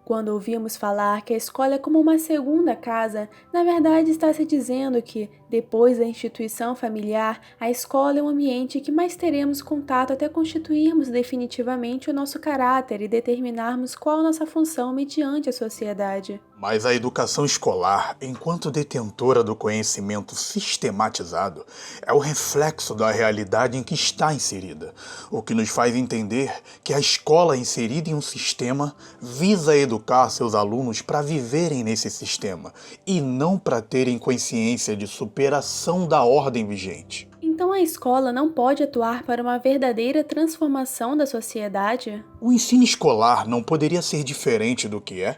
Quando ouvimos falar que a escola é como uma segunda casa, na verdade está se dizendo que, depois da instituição familiar, a escola é um ambiente que mais teremos contato até constituirmos definitivamente o nosso caráter e determinarmos qual a nossa função mediante a sociedade. Mas a educação escolar, enquanto detentora do conhecimento sistematizado, é o reflexo da realidade em que está inserida, o que nos faz entender que a escola inserida em um sistema visa educar seus alunos para viverem nesse sistema e não para terem consciência de superação da ordem vigente. Então a escola não pode atuar para uma verdadeira transformação da sociedade? O ensino escolar não poderia ser diferente do que é,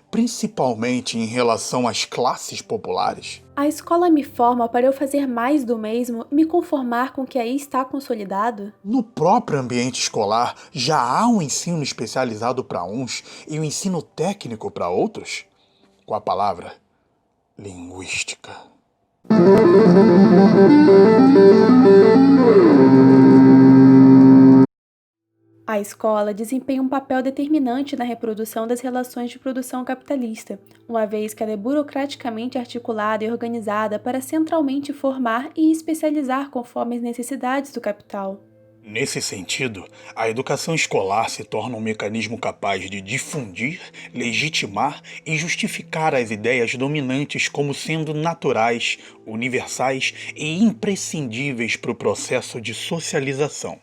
principalmente em relação às classes populares. A escola me forma para eu fazer mais do mesmo e me conformar com o que aí está consolidado? No próprio ambiente escolar, já há um ensino especializado para uns e um ensino técnico para outros? Com a palavra linguística. A escola desempenha um papel determinante na reprodução das relações de produção capitalista, uma vez que ela é burocraticamente articulada e organizada para centralmente formar e especializar conforme as necessidades do capital. Nesse sentido, a educação escolar se torna um mecanismo capaz de difundir, legitimar e justificar as ideias dominantes como sendo naturais, universais e imprescindíveis para o processo de socialização.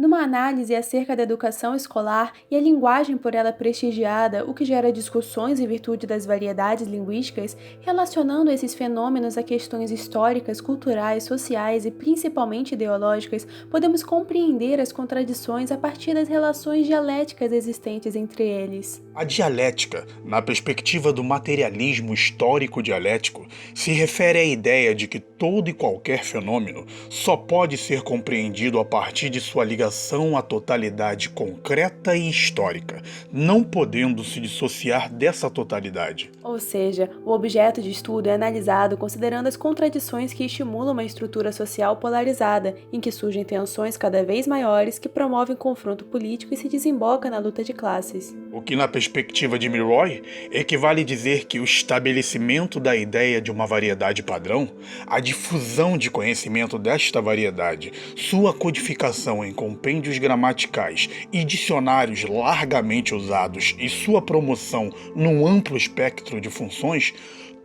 Numa análise acerca da educação escolar e a linguagem por ela prestigiada, o que gera discussões em virtude das variedades linguísticas, relacionando esses fenômenos a questões históricas, culturais, sociais e principalmente ideológicas, podemos compreender as contradições a partir das relações dialéticas existentes entre eles. A dialética, na perspectiva do materialismo histórico-dialético, se refere à ideia de que todo e qualquer fenômeno só pode ser compreendido a partir de sua ligação à totalidade concreta e histórica, não podendo se dissociar dessa totalidade. Ou seja, o objeto de estudo é analisado considerando as contradições que estimulam uma estrutura social polarizada, em que surgem tensões cada vez maiores que promovem confronto político e se desemboca na luta de classes. O que, na perspectiva de Milroy, equivale dizer que o estabelecimento da ideia de uma variedade padrão, a difusão de conhecimento desta variedade, sua codificação em compêndios gramaticais e dicionários largamente usados e sua promoção num amplo espectro de funções,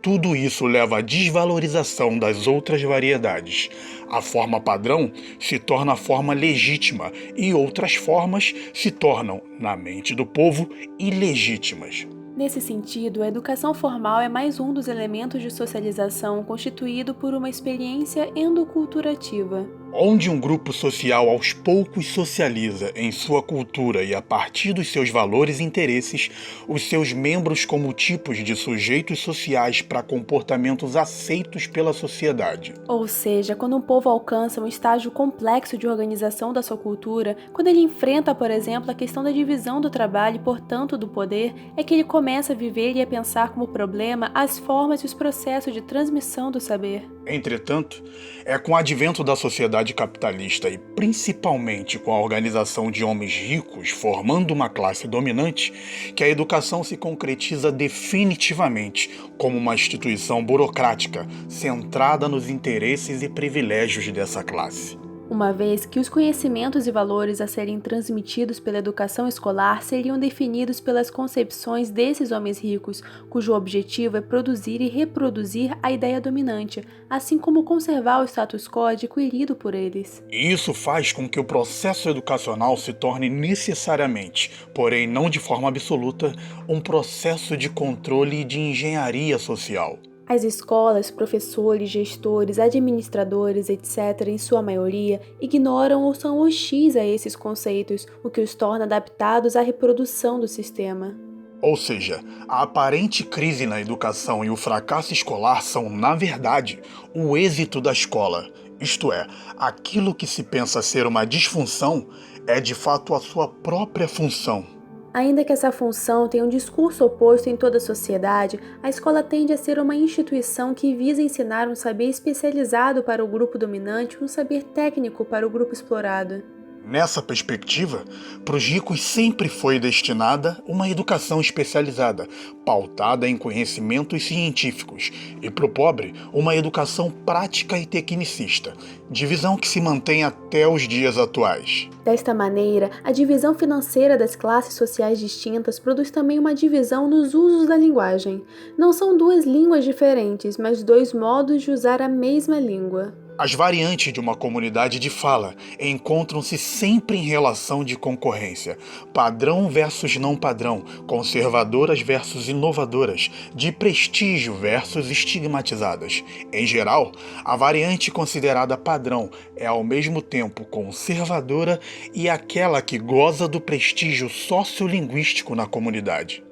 tudo isso leva à desvalorização das outras variedades. A forma padrão se torna a forma legítima e outras formas se tornam, na mente do povo, ilegítimas. Nesse sentido, a educação formal é mais um dos elementos de socialização constituído por uma experiência endoculturativa. Onde um grupo social aos poucos socializa em sua cultura e a partir dos seus valores e interesses, os seus membros como tipos de sujeitos sociais para comportamentos aceitos pela sociedade. Ou seja, quando um povo alcança um estágio complexo de organização da sua cultura, quando ele enfrenta, por exemplo, a questão da divisão do trabalho e, portanto, do poder, é que ele começa a viver e a pensar como problema as formas e os processos de transmissão do saber. Entretanto, é com o advento da sociedade capitalista e principalmente com a organização de homens ricos formando uma classe dominante que a educação se concretiza definitivamente como uma instituição burocrática centrada nos interesses e privilégios dessa classe. Uma vez que os conhecimentos e valores a serem transmitidos pela educação escolar seriam definidos pelas concepções desses homens ricos, cujo objetivo é produzir e reproduzir a ideia dominante, assim como conservar o status quo adquirido por eles. E isso faz com que o processo educacional se torne necessariamente, porém não de forma absoluta, um processo de controle e de engenharia social. As escolas, professores, gestores, administradores, etc., em sua maioria, ignoram ou são hostis a esses conceitos, o que os torna adaptados à reprodução do sistema. Ou seja, a aparente crise na educação e o fracasso escolar são, na verdade, o êxito da escola. Isto é, aquilo que se pensa ser uma disfunção é de fato a sua própria função. Ainda que essa função tenha um discurso oposto em toda a sociedade, a escola tende a ser uma instituição que visa ensinar um saber especializado para o grupo dominante e um saber técnico para o grupo explorado. Nessa perspectiva, para os ricos sempre foi destinada uma educação especializada, pautada em conhecimentos científicos, e para o pobre, uma educação prática e tecnicista, divisão que se mantém até os dias atuais. Desta maneira, a divisão financeira das classes sociais distintas produz também uma divisão nos usos da linguagem. Não são duas línguas diferentes, mas dois modos de usar a mesma língua. As variantes de uma comunidade de fala encontram-se sempre em relação de concorrência, padrão versus não padrão, conservadoras versus inovadoras, de prestígio versus estigmatizadas. Em geral, a variante considerada padrão é ao mesmo tempo conservadora e aquela que goza do prestígio sociolinguístico na comunidade.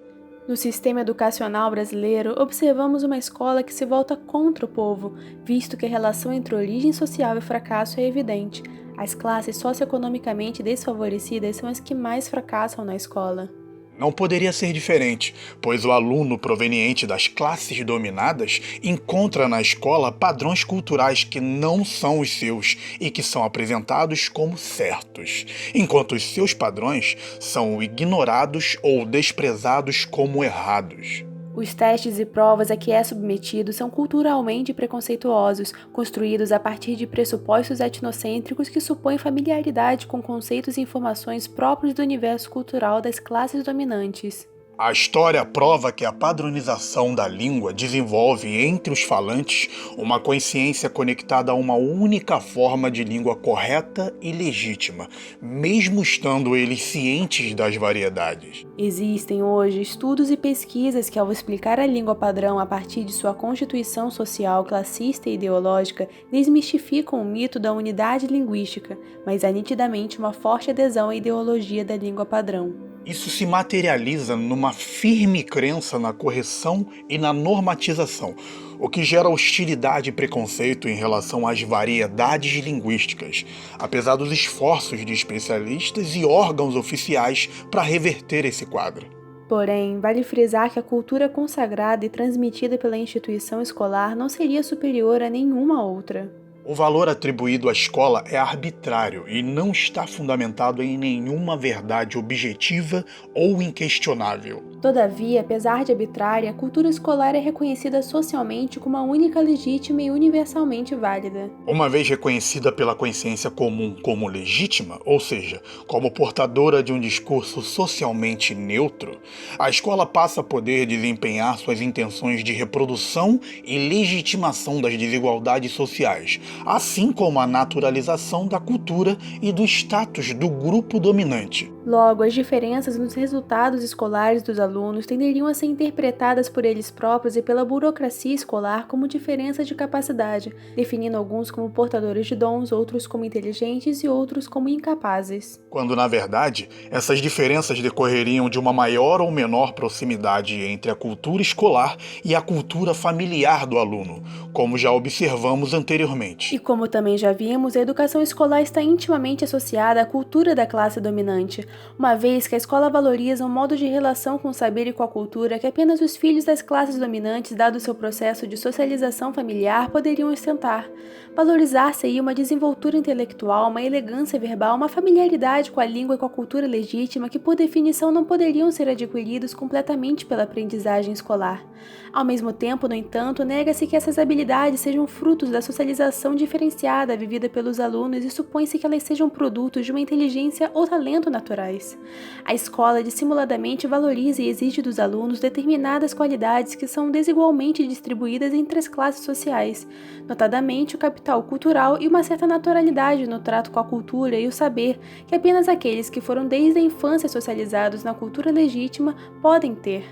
No sistema educacional brasileiro, observamos uma escola que se volta contra o povo, visto que a relação entre origem social e fracasso é evidente. As classes socioeconomicamente desfavorecidas são as que mais fracassam na escola. Não poderia ser diferente, pois o aluno proveniente das classes dominadas encontra na escola padrões culturais que não são os seus e que são apresentados como certos, enquanto os seus padrões são ignorados ou desprezados como errados. Os testes e provas a que é submetido são culturalmente preconceituosos, construídos a partir de pressupostos etnocêntricos que supõem familiaridade com conceitos e informações próprios do universo cultural das classes dominantes. A história prova que a padronização da língua desenvolve entre os falantes uma consciência conectada a uma única forma de língua correta e legítima, mesmo estando eles cientes das variedades. Existem hoje estudos e pesquisas que, ao explicar a língua padrão a partir de sua constituição social, classista e ideológica, desmistificam o mito da unidade linguística, mas há nitidamente uma forte adesão à ideologia da língua padrão. Isso se materializa numa firme crença na correção e na normatização, o que gera hostilidade e preconceito em relação às variedades linguísticas, apesar dos esforços de especialistas e órgãos oficiais para reverter esse quadro. Porém, vale frisar que a cultura consagrada e transmitida pela instituição escolar não seria superior a nenhuma outra. O valor atribuído à escola é arbitrário e não está fundamentado em nenhuma verdade objetiva ou inquestionável. Todavia, apesar de arbitrária, a cultura escolar é reconhecida socialmente como a única legítima e universalmente válida. Uma vez reconhecida pela consciência comum como legítima, ou seja, como portadora de um discurso socialmente neutro, a escola passa a poder desempenhar suas intenções de reprodução e legitimação das desigualdades sociais, assim como a naturalização da cultura e do status do grupo dominante. Logo, as diferenças nos resultados escolares dos alunos tenderiam a ser interpretadas por eles próprios e pela burocracia escolar como diferença de capacidade, definindo alguns como portadores de dons, outros como inteligentes e outros como incapazes. Quando, na verdade, essas diferenças decorreriam de uma maior ou menor proximidade entre a cultura escolar e a cultura familiar do aluno, como já observamos anteriormente. E como também já vimos, a educação escolar está intimamente associada à cultura da classe dominante, uma vez que a escola valoriza um modo de relação com o saber e com a cultura que apenas os filhos das classes dominantes, dado o seu processo de socialização familiar, poderiam ostentar. Valorizar-se aí uma desenvoltura intelectual, uma elegância verbal, uma familiaridade com a língua e com a cultura legítima que, por definição, não poderiam ser adquiridos completamente pela aprendizagem escolar. Ao mesmo tempo, no entanto, nega-se que essas habilidades sejam frutos da socialização diferenciada vivida pelos alunos e supõe-se que elas sejam produtos de uma inteligência ou talento naturais. A escola dissimuladamente valoriza e exige dos alunos determinadas qualidades que são desigualmente distribuídas entre as classes sociais, notadamente o capital cultural e uma certa naturalidade no trato com a cultura e o saber que apenas aqueles que foram desde a infância socializados na cultura legítima podem ter.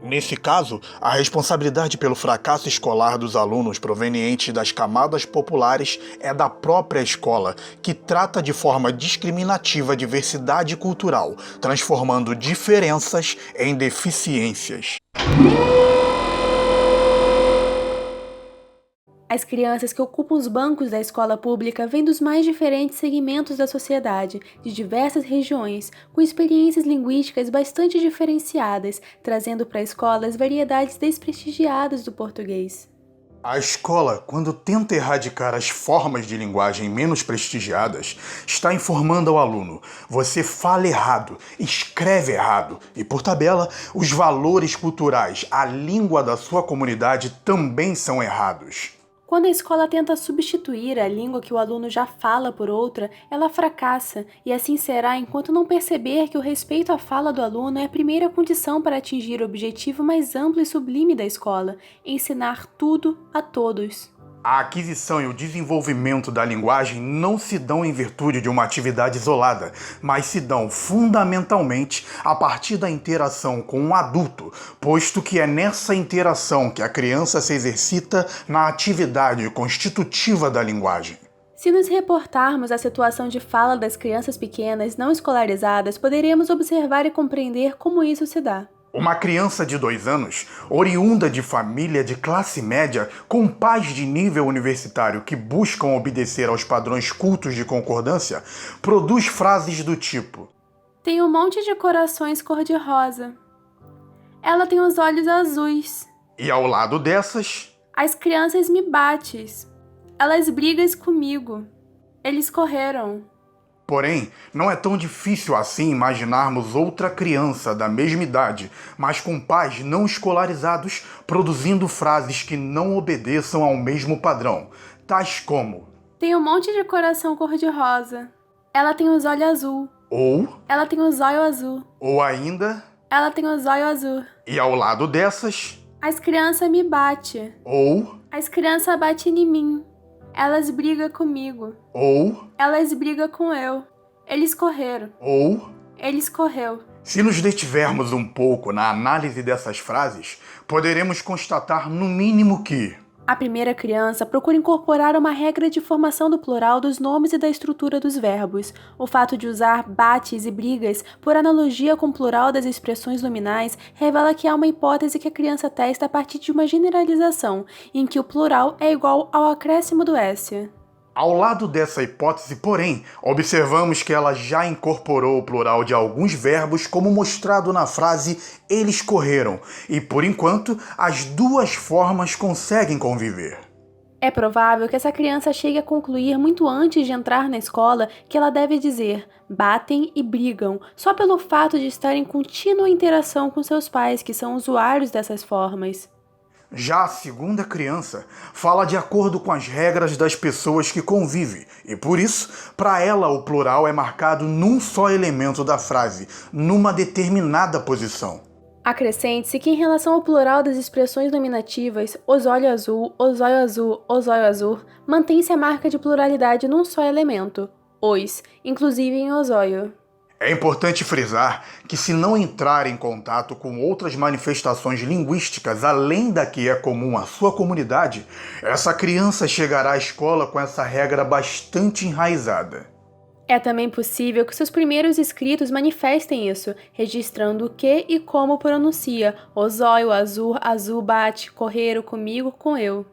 Nesse caso, a responsabilidade pelo fracasso escolar dos alunos provenientes das camadas populares é da própria escola, que trata de forma discriminativa a diversidade cultural, transformando diferenças em deficiências. As crianças que ocupam os bancos da escola pública vêm dos mais diferentes segmentos da sociedade, de diversas regiões, com experiências linguísticas bastante diferenciadas, trazendo para a escola as variedades desprestigiadas do português. A escola, quando tenta erradicar as formas de linguagem menos prestigiadas, está informando ao aluno: você fala errado, escreve errado e, por tabela, os valores culturais, a língua da sua comunidade também são errados. Quando a escola tenta substituir a língua que o aluno já fala por outra, ela fracassa, e assim será enquanto não perceber que o respeito à fala do aluno é a primeira condição para atingir o objetivo mais amplo e sublime da escola: ensinar tudo a todos. A aquisição e o desenvolvimento da linguagem não se dão em virtude de uma atividade isolada, mas se dão fundamentalmente a partir da interação com um adulto, posto que é nessa interação que a criança se exercita na atividade constitutiva da linguagem. Se nos reportarmos à situação de fala das crianças pequenas não escolarizadas, poderemos observar e compreender como isso se dá. Uma criança de 2 anos, oriunda de família de classe média, com pais de nível universitário que buscam obedecer aos padrões cultos de concordância, produz frases do tipo: Tem um monte de corações cor-de-rosa. Ela tem os olhos azuis. e ao lado dessas, As crianças me bates. Elas brigam comigo. Eles correram. porém, não é tão difícil assim imaginarmos outra criança da mesma idade, mas com pais não escolarizados, produzindo frases que não obedeçam ao mesmo padrão, tais como: Tem um monte de coração cor-de-rosa. Ela tem os olhos azul. ou, Ela tem os olhos azul. ou ainda, Ela tem os olhos azul. e ao lado dessas, As crianças me batem. ou, As crianças batem em mim. Elas brigam comigo. ou, Elas brigam com eu. Eles correram. ou. Eles correu. Se nos detivermos um pouco na análise dessas frases, poderemos constatar no mínimo que A primeira criança procura incorporar uma regra de formação do plural dos nomes e da estrutura dos verbos. O fato de usar bates e brigas, por analogia com o plural das expressões nominais, revela que há uma hipótese que a criança testa a partir de uma generalização, em que o plural é igual ao acréscimo do S. ao lado dessa hipótese, porém, observamos que ela já incorporou o plural de alguns verbos, como mostrado na frase eles correram, e por enquanto as duas formas conseguem conviver. É provável que essa criança chegue a concluir muito antes de entrar na escola que ela deve dizer batem e brigam, só pelo fato de estar em contínua interação com seus pais, que são usuários dessas formas. Já a segunda criança fala de acordo com as regras das pessoas que convive, e por isso, para ela o plural é marcado num só elemento da frase, numa determinada posição. Acrescente-se que em relação ao plural das expressões nominativas, os olhos azul, os olhos azul, os olhos azul, mantém-se a marca de pluralidade num só elemento, os, inclusive em os olhos. É importante frisar que, se não entrar em contato com outras manifestações linguísticas além da que é comum à sua comunidade, essa criança chegará à escola com essa regra bastante enraizada. É também possível que seus primeiros escritos manifestem isso, registrando o que e como pronuncia, o zóio, azul, azul bate, correram comigo, com eu.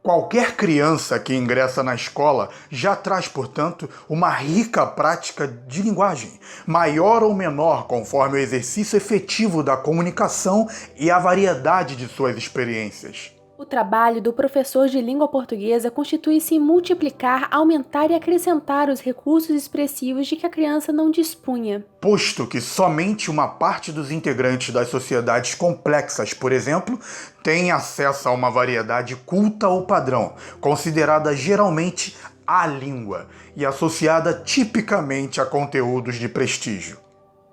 Qualquer criança que ingressa na escola já traz, portanto, uma rica prática de linguagem, maior ou menor conforme o exercício efetivo da comunicação e a variedade de suas experiências. O trabalho do professor de língua portuguesa constitui-se em multiplicar, aumentar e acrescentar os recursos expressivos de que a criança não dispunha. Posto que somente uma parte dos integrantes das sociedades complexas, por exemplo, tem acesso a uma variedade culta ou padrão, considerada geralmente a língua e associada tipicamente a conteúdos de prestígio.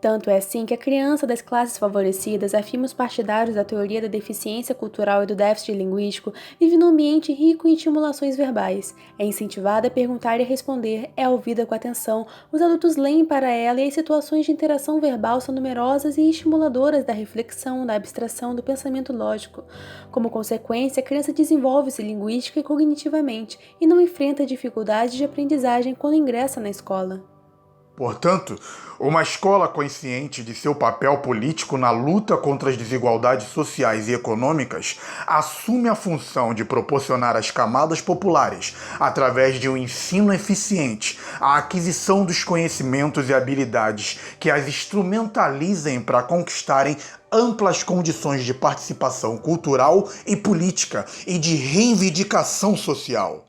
Tanto é assim que a criança das classes favorecidas, afirma os partidários da teoria da deficiência cultural e do déficit linguístico, vive num ambiente rico em estimulações verbais. É incentivada a perguntar e a responder, é ouvida com atenção, os adultos leem para ela e as situações de interação verbal são numerosas e estimuladoras da reflexão, da abstração, do pensamento lógico. Como consequência, a criança desenvolve-se linguística e cognitivamente e não enfrenta dificuldades de aprendizagem quando ingressa na escola. Portanto, uma escola consciente de seu papel político na luta contra as desigualdades sociais e econômicas assume a função de proporcionar às camadas populares, através de um ensino eficiente, a aquisição dos conhecimentos e habilidades que as instrumentalizem para conquistarem amplas condições de participação cultural e política e de reivindicação social.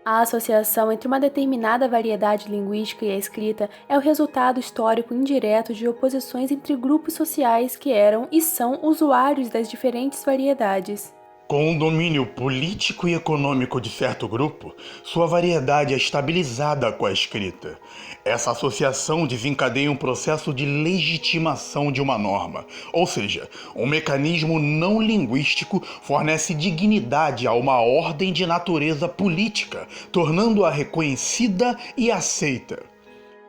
A associação entre uma determinada variedade linguística e a escrita é o resultado histórico indireto de oposições entre grupos sociais que eram e são usuários das diferentes variedades. Com o domínio político e econômico de certo grupo, sua variedade é estabilizada com a escrita. Essa associação desencadeia um processo de legitimação de uma norma, ou seja, um mecanismo não linguístico fornece dignidade a uma ordem de natureza política, tornando-a reconhecida e aceita.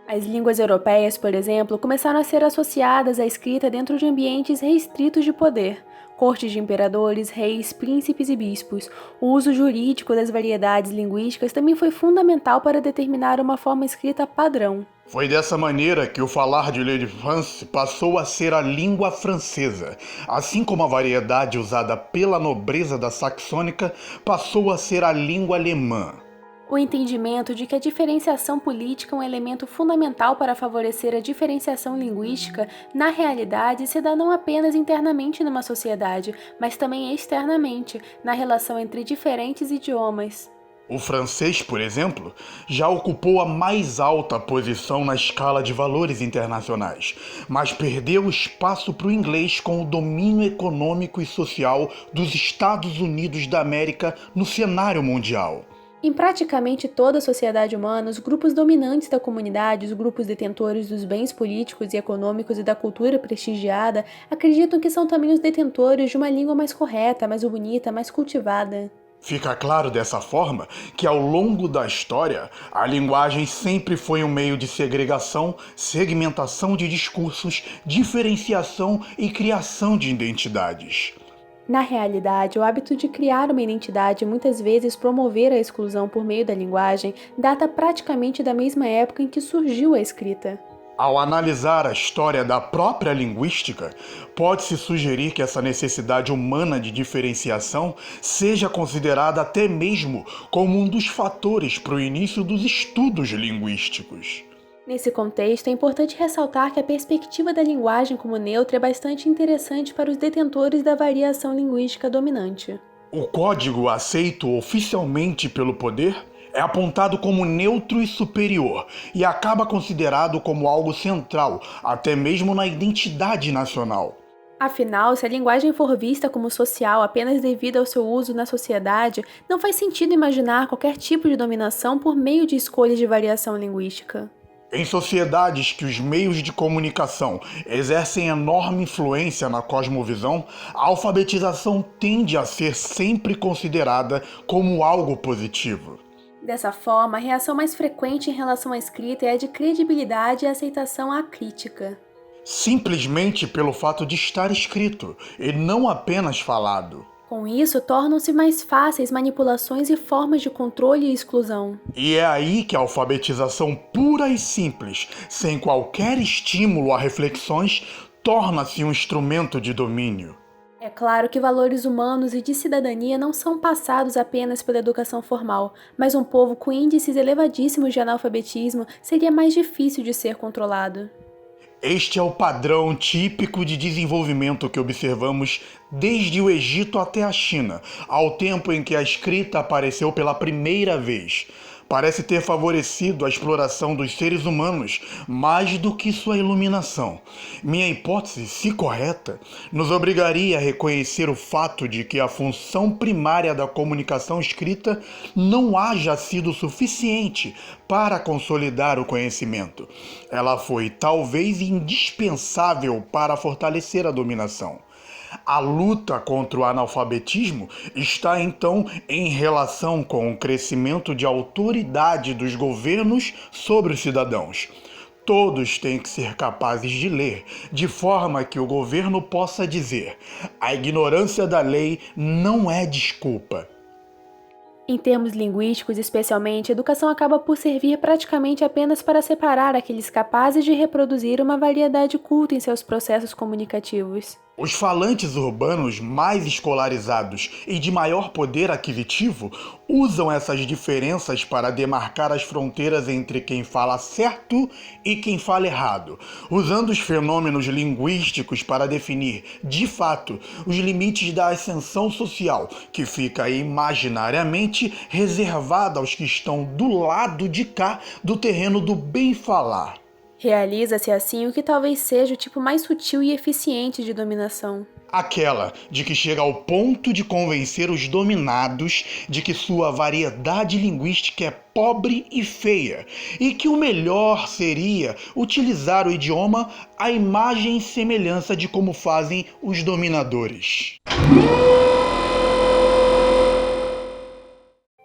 As línguas europeias, por exemplo, começaram a ser associadas à escrita dentro de ambientes restritos de poder. Cortes de imperadores, reis, príncipes e bispos. O uso jurídico das variedades linguísticas também foi fundamental para determinar uma forma escrita padrão. Foi dessa maneira que o falar de l'Île-de-France passou a ser a língua francesa, assim como a variedade usada pela nobreza da Saxônica passou a ser a língua alemã. O entendimento de que a diferenciação política é um elemento fundamental para favorecer a diferenciação linguística, na realidade, se dá não apenas internamente numa sociedade, mas também externamente, na relação entre diferentes idiomas. O francês, por exemplo, já ocupou a mais alta posição na escala de valores internacionais, mas perdeu espaço para o inglês com o domínio econômico e social dos Estados Unidos da América no cenário mundial. Em praticamente toda a sociedade humana, os grupos dominantes da comunidade, os grupos detentores dos bens políticos e econômicos e da cultura prestigiada, acreditam que são também os detentores de uma língua mais correta, mais bonita, mais cultivada. Fica claro dessa forma que ao longo da história, a linguagem sempre foi um meio de segregação, segmentação de discursos, diferenciação e criação de identidades. Na realidade, o hábito de criar uma identidade e muitas vezes promover a exclusão por meio da linguagem data praticamente da mesma época em que surgiu a escrita. Ao analisar a história da própria linguística, pode-se sugerir que essa necessidade humana de diferenciação seja considerada até mesmo como um dos fatores para o início dos estudos linguísticos. Nesse contexto, é importante ressaltar que a perspectiva da linguagem como neutra é bastante interessante para os detentores da variação linguística dominante. O código aceito oficialmente pelo poder é apontado como neutro e superior e acaba considerado como algo central, até mesmo na identidade nacional. Afinal, se a linguagem for vista como social apenas devido ao seu uso na sociedade, não faz sentido imaginar qualquer tipo de dominação por meio de escolhas de variação linguística. Em sociedades que os meios de comunicação exercem enorme influência na cosmovisão, a alfabetização tende a ser sempre considerada como algo positivo. Dessa forma, a reação mais frequente em relação à escrita é a de credibilidade e aceitação à crítica. Simplesmente pelo fato de estar escrito, e não apenas falado. Com isso, tornam-se mais fáceis manipulações e formas de controle e exclusão. E é aí que a alfabetização pura e simples, sem qualquer estímulo a reflexões, torna-se um instrumento de domínio. É claro que valores humanos e de cidadania não são passados apenas pela educação formal, mas um povo com índices elevadíssimos de analfabetismo seria mais difícil de ser controlado. Este é o padrão típico de desenvolvimento que observamos desde o Egito até a China, ao tempo em que a escrita apareceu pela primeira vez. Parece ter favorecido a exploração dos seres humanos mais do que sua iluminação. Minha hipótese, se correta, nos obrigaria a reconhecer o fato de que a função primária da comunicação escrita não haja sido suficiente para consolidar o conhecimento. Ela foi talvez indispensável para fortalecer a dominação. A luta contra o analfabetismo está então em relação com o crescimento de autoridade dos governos sobre os cidadãos. Todos têm que ser capazes de ler, de forma que o governo possa dizer: a ignorância da lei não é desculpa. Em termos linguísticos, especialmente, a educação acaba por servir praticamente apenas para separar aqueles capazes de reproduzir uma variedade culta em seus processos comunicativos. Os falantes urbanos mais escolarizados e de maior poder aquisitivo usam essas diferenças para demarcar as fronteiras entre quem fala certo e quem fala errado, usando os fenômenos linguísticos para definir, de fato, os limites da ascensão social, que fica imaginariamente reservada aos que estão do lado de cá do terreno do bem-falar. Realiza-se assim o que talvez seja o tipo mais sutil e eficiente de dominação. Aquela de que chega ao ponto de convencer os dominados de que sua variedade linguística é pobre e feia, e que o melhor seria utilizar o idioma à imagem e semelhança de como fazem os dominadores.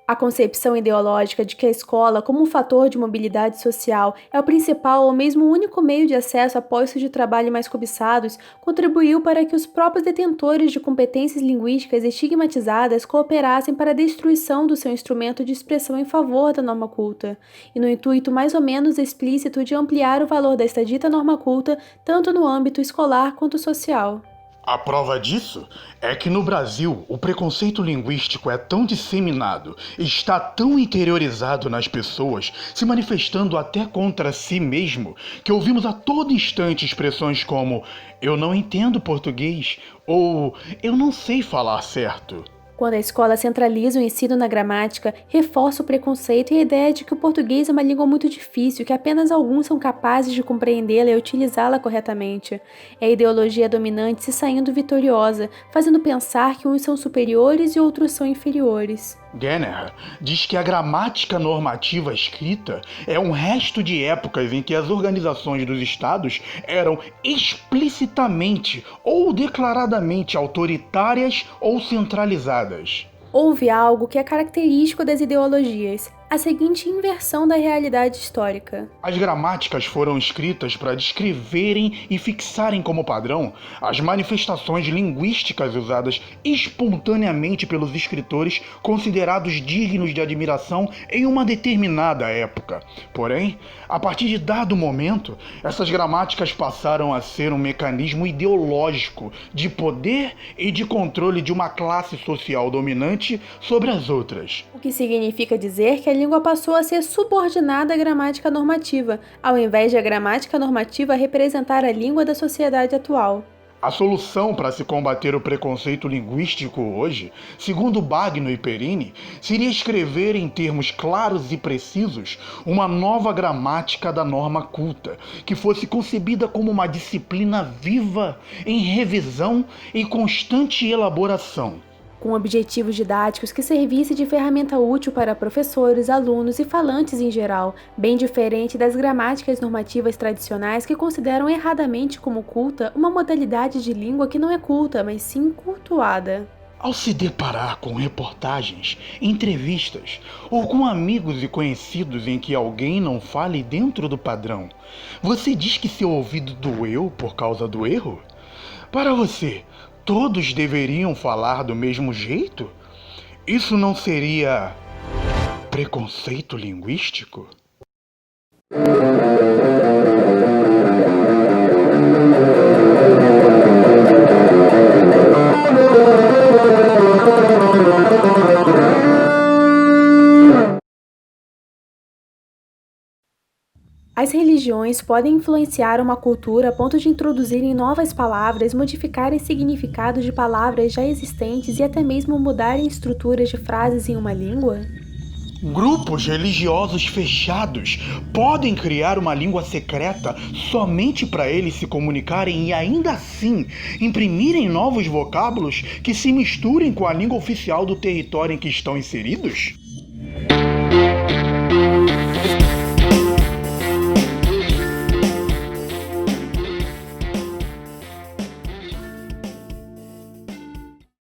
A concepção ideológica de que a escola, como um fator de mobilidade social, é o principal ou mesmo o único meio de acesso a postos de trabalho mais cobiçados, contribuiu para que os próprios detentores de competências linguísticas estigmatizadas cooperassem para a destruição do seu instrumento de expressão em favor da norma culta, e no intuito mais ou menos explícito de ampliar o valor desta dita norma culta tanto no âmbito escolar quanto social. A prova disso é que no Brasil o preconceito linguístico é tão disseminado e está tão interiorizado nas pessoas, se manifestando até contra si mesmo, que ouvimos a todo instante expressões como "eu não entendo português" ou "eu não sei falar certo". Quando a escola centraliza o ensino na gramática, reforça o preconceito e a ideia de que o português é uma língua muito difícil, que apenas alguns são capazes de compreendê-la e utilizá-la corretamente. É a ideologia dominante se saindo vitoriosa, fazendo pensar que uns são superiores e outros são inferiores. Genner diz que a gramática normativa escrita é um resto de épocas em que as organizações dos estados eram explicitamente ou declaradamente autoritárias ou centralizadas. Houve algo que é característico das ideologias, a seguinte inversão da realidade histórica. As gramáticas foram escritas para descreverem e fixarem como padrão as manifestações linguísticas usadas espontaneamente pelos escritores considerados dignos de admiração em uma determinada época. Porém, a partir de dado momento, essas gramáticas passaram a ser um mecanismo ideológico de poder e de controle de uma classe social dominante sobre as outras. O que significa dizer que a língua passou a ser subordinada à gramática normativa, ao invés de a gramática normativa representar a língua da sociedade atual. A solução para se combater o preconceito linguístico hoje, segundo Bagno e Perini, seria escrever em termos claros e precisos uma nova gramática da norma culta, que fosse concebida como uma disciplina viva, em revisão e constante elaboração. Com objetivos didáticos que servisse de ferramenta útil para professores, alunos e falantes em geral, bem diferente das gramáticas normativas tradicionais que consideram erradamente como culta uma modalidade de língua que não é culta, mas sim cultuada. Ao se deparar com reportagens, entrevistas ou com amigos e conhecidos em que alguém não fale dentro do padrão, você diz que seu ouvido doeu por causa do erro? Para você, todos deveriam falar do mesmo jeito? Isso não seria preconceito linguístico? As religiões podem influenciar uma cultura a ponto de introduzirem novas palavras, modificarem significados de palavras já existentes e até mesmo mudarem estruturas de frases em uma língua? Grupos religiosos fechados podem criar uma língua secreta somente para eles se comunicarem e ainda assim imprimirem novos vocábulos que se misturem com a língua oficial do território em que estão inseridos?